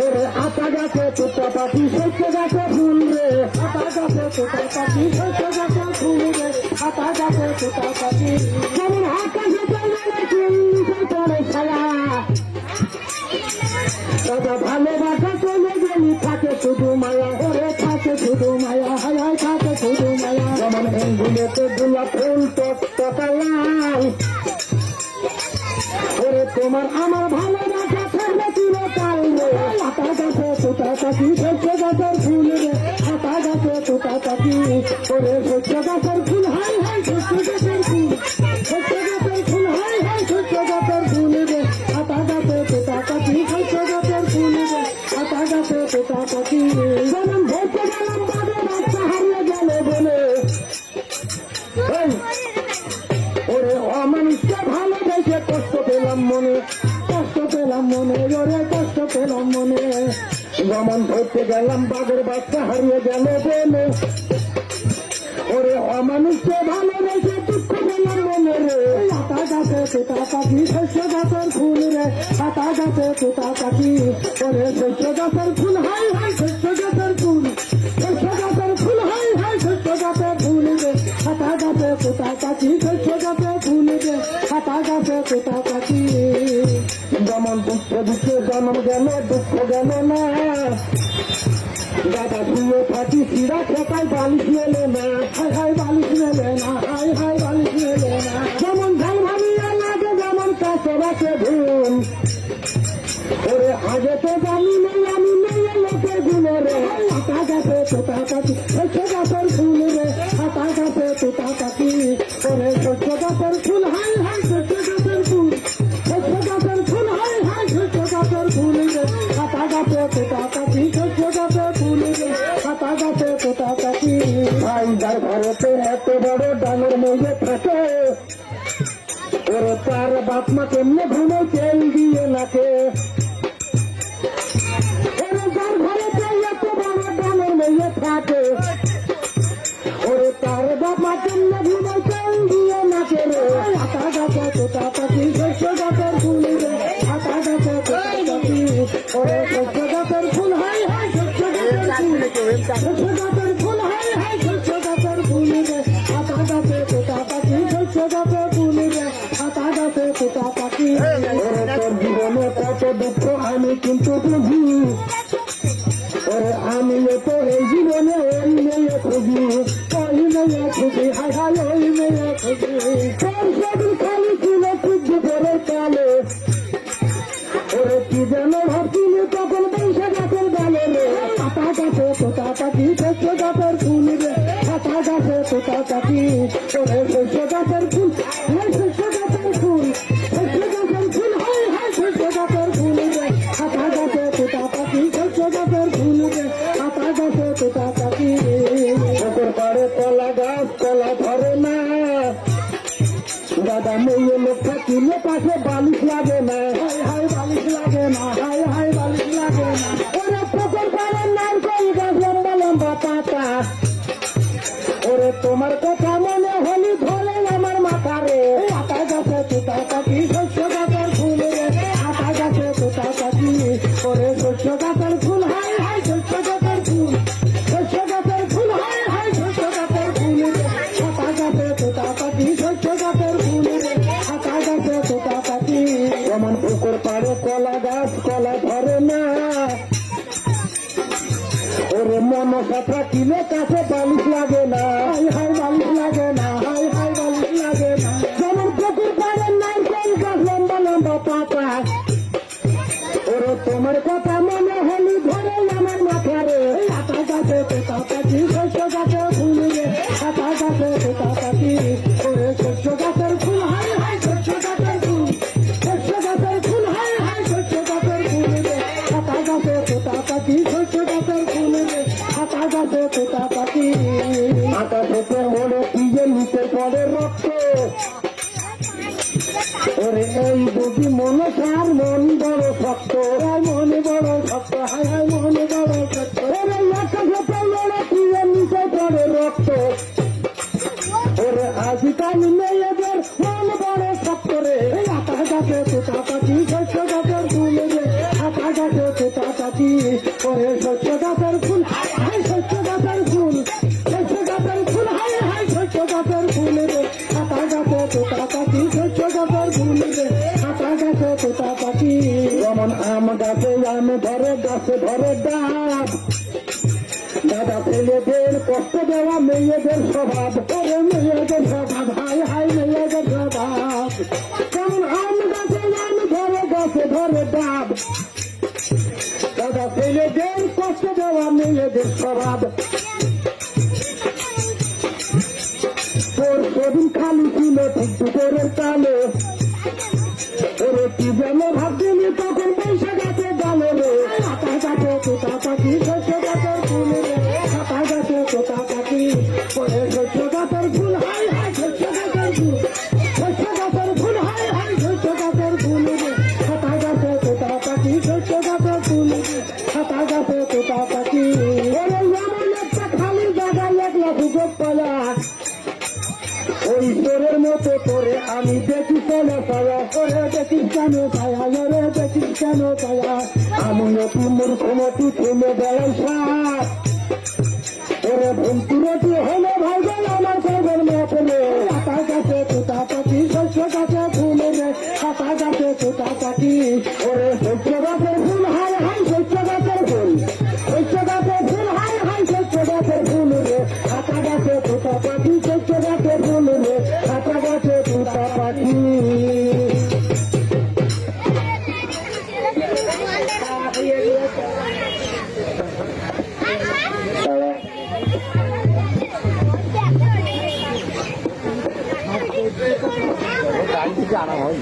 ওরে আতা গাছে তোতা পাখি শস্য গাছে ফুল রে, আতা গাছে তোতা পাখি শস্য গাছে ফুল রে, আতা গাছে তোতা পাখি যেমন আকাশে চলে ছায়া, তবে ভালোবাসা চলে গেলি থাকে শুধু মায়া, ওরে থাকে শুধু মায়া, হায় হায় থাকে শুধু মায়া। যেমন এগুলোতে গোলাপ ফুল টকটকা লাল, ওরে তোমার আমার ভালোবাসা থাকবে চিরকাল রে, আতা গাছে তোতা পাখি শস্য গাছের ফুল রে, আতা গাছে তোতা পাখি ওরে শস্য গাছের ফুল, হাই হাই শস্য গাছের ফুল, শস্য গাছের ফুল, হাই হাই শস্য গাছের ফুল রে, আতা গাছে তোতা পাখি শস্য গাছের ফুল রে, আতা গাছে তোতা পাখি। যেমন ধরতে গেলাম বাদে বাচ্চা হারিয়ে গেলে বলে, ওরে অমানুষকে ভালোবেসে কষ্ট পেলাম মনে, কষ্ট পেলাম মনে, ওরে কষ্ট পেলাম মনে। যেমন ধরতে গেলাম বাঘের বাচ্চা হারিয়ে গেল বলে, ওরে অমানুষকে ভালোবেসে দুঃখ পেলাম মনে রে, আতা গাছে তোতা পাখি শস্য গাছের ফুল রে, আতা গাছে তোতা পাখি ওরে শস্য গাছের ফুল, হাই হাই শস্য গাছের ফুল, শস্য গাছের ফুল, হাই হাই শস্য গাছের ফুল রে, আতা গাছে তোতা পাখি শস্য গাছের ফুল রে, আতা গাছে তোতা পাখি। যেমন দুঃখ দুঃখে জন্ম গেল দুঃখ গেল না, দাদা শুয়ে থাকি সিরা খেপায় বালিশ মেলে না, হাই হাই বালিশ মেলে না, হাই হাই বালিশ মেলে না। যেমন ধান ভাবিয়া লাগে যেমন কাছে রাখে ধুন, ওরে আগে তো জানি নেই আমি নেই লোকের গুণে রে, আতা গাছে তোতা পাখি শস্য গাছের ফুল রে, আতা গাছে তোতা পাখি ওরে শস্য গাছের ফুল, হাই হাই শস্য গাছের ফুল, শস্য গাছের ফুল, হাই হাই শস্য গাছের ফুল রে, আতা গাছে তোতা পাখি শস্য গাছের ফুল রে, আতা গাছে তোতা পাখি। ভাই যার ঘরেতে এত বড় ডাঙর মেয়ে থাকে, ওরে তার বাপ মা কেমনে ঘুমে তেল দিয়ে নাকে, ওরে যার ঘরেতে এত বড় ডাঙর মেয়ে থাকে, ওরে তার বাপ মা কেমনে ঘুমে তেল দিয়ে নাকে রে, আতা গাছে তোতা পাখি শস্য গাছের ফুল রে, আতা গাছে তোতা পাখি ওরে শস্য গাছের ফুল, হাই হাই শস্য গাছের ফুল, শস্য গাছের ফুল, হাই হাই শস্য গাছের ফুল রে, আতা গাছে তোতা পাখি শস্য গাছের ফুল রে, আতা গাছে তোতা পাখি। ওরে তোর জীবনে কত দুঃখ আমি কিন্তু বুঝি, ওরে আমিও তো এই জীবনে ওই মেয়ে খুঁজি, ওই মেয়ে খুঁজি, হাই হাই ওই মেয়ে খুঁজি। তোর সেদিন খালি ছিল খুঁজি করে কালে, ওরে কি যেন ভাবছিলি তখন বৈশা গাছের গালে রে, আতা গাছে তোতা পাখি শস্য গাছের ফুল রে, আতা গাছে তোতা পাখি ওরে শস্য গাছের ফুল, হাই শস্য গাছের ফুল, শস্য গাছের ফুল, হাই হাই শস্য গাছের ফুল রে, আতা গাছে তোতা পাখি শস্য গাছের ফুল রে, আতা গাছে তোতা পাখি। পুকুর পাড়ে কলা গাছ কলা ধরে না, দাদা মেয়ে লোক থাকিলে পাশে বালিশ লাগে না, হাই হাই বালিশ লাগে না, হাই হাই বালিশ লাগে না। ওরে পুকুর পাড়ে নারকেল গাছ লম্বা লম্বা পাতা, ওরে তোমার কথা মনে হলি ধরে আমার মাথা রে, আতা গাছে তোতা পাখি শস্য গাছের ফুল রে, আতা গাছে তোতা পাখি ওরে শস্য গাছের ফুল, হাই হাই শস্য গাছের ফুল, শস্য গাছের ফুল, হাই হাই শস্য গাছের ফুল রে, আতা গাছে তোতা পাখি শস্য গাছের ফুল রে, আতা গাছে তোতা পাখি। যেমন পুকুর পাড়ে কলা গাছ কলা ধরে না, ওরে মনসা থাকিলে কাছে বালিশ লাগে না, হাই হাই বালিশ লাগে না, হাই হাই বালিশ লাগে না। যেমন পুকুর পাড়ে নারকেল গাছ লম্বা লম্বা পাতা, ওরে তোমার কথা মনে হলি ধরে আমার মাথা রে, আতা গাছে তোতা পাখি শস্য গাছে ফুল রে, আতা গাছে তোতা পাখি ওরে শস্য গাছের ফুল, হাই হাই শস্য গাছের ফুল, শস্য গাছের ফুল, হাই হাই শস্য গাছের ফুল রে, আতা গাছে তোতা পাখি শস্য গাছের ফুল রে, আতা গাছে তোতা পাখি। আতা থেকে ওরে কি যে নিচে পড়ে রক্ত, ওরে এই বুঝি মনে সার মন বড় শক্ত, মন বড় শক্ত, হাই হাই মন বড় শক্ত, ওরে আকাশে পেলে কি যে নিচে পড়ে রক্ত, ওরে আজিকাল মেয়েদের মন বড় শক্ত রে, আতা গাছে তোতা পাখি শস্য গাছের ফুল রে, আতা গাছে তোতা পাখি ওরে শস্য গাছের ফুল হাই শস্য গাছের ফুল শস্য গাছের ফুল হাই হাই শস্য গাছের ফুল রে পাতা গাছে তোতা পাখি শস্য গাছের ফুল রে পাতা গাছে তোতা পাখি যেমন আম গাছে আম ধরে গাছে ধরে ডাব দাদা ছেলেদের কষ্ট দেওয়া মেয়েদের স্বভাব ওরে মেয়েদের স্বভাব হাই হাই মেয়েদের স্বভাব যেমন আম গাছে আম ধরে গাছে ধরে ডাব দাদা ছেলেদের কষ্ট দেওয়া মেয়েদের স্বভাব তোর সেদিন খালি ছিল ঠিক দুপুরের কালে ওরে কি যেন ভাবছিলি তখন পয়সা গাছে ডালে রে পাতা গাছে তোতা পাখি শস্য গাছের ফুল রে পাতা গাছে তোতা পাখি ওরে শস্য গাছের ফুল হাই হাই শস্য গাছের ফুল শস্য গাছের ফুল হাই হাই শস্য গাছের ফুল রে পাতা গাছে তোতা পাখি শস্য গাছের ফুল রে পাতা গাছে তোতা পাখি ওরে এমন একটা খালি জায়গায় একলা সুযোগ পালা ওই তোরের মতো তোরে আমি দেখি চলে পায়া ওরে দেখি কেন পায়া ওরে দেখি কেন পায়া আমিও তুই মূর্খমতি থেমে বেড়াই সাপ ওরে ভুলতুরটি হলো ভাই বল আমার সবের মতলে পাতা গাছে তোতা পাখি শস্য গাছে ফুল রে পাতা গাছে তোতা পাখি ওরে শস্য গাছের ফুল হাই হাই শস্য গাছের ফুল শস্য গাছের ফুল হাই হাই শস্য গাছের ফুল রে পাতা গাছে তোতা পাখি শস্য গাছের ফুল রে পাতা গাছে তোতা পাখি গাড়ি থেকে আনা হয়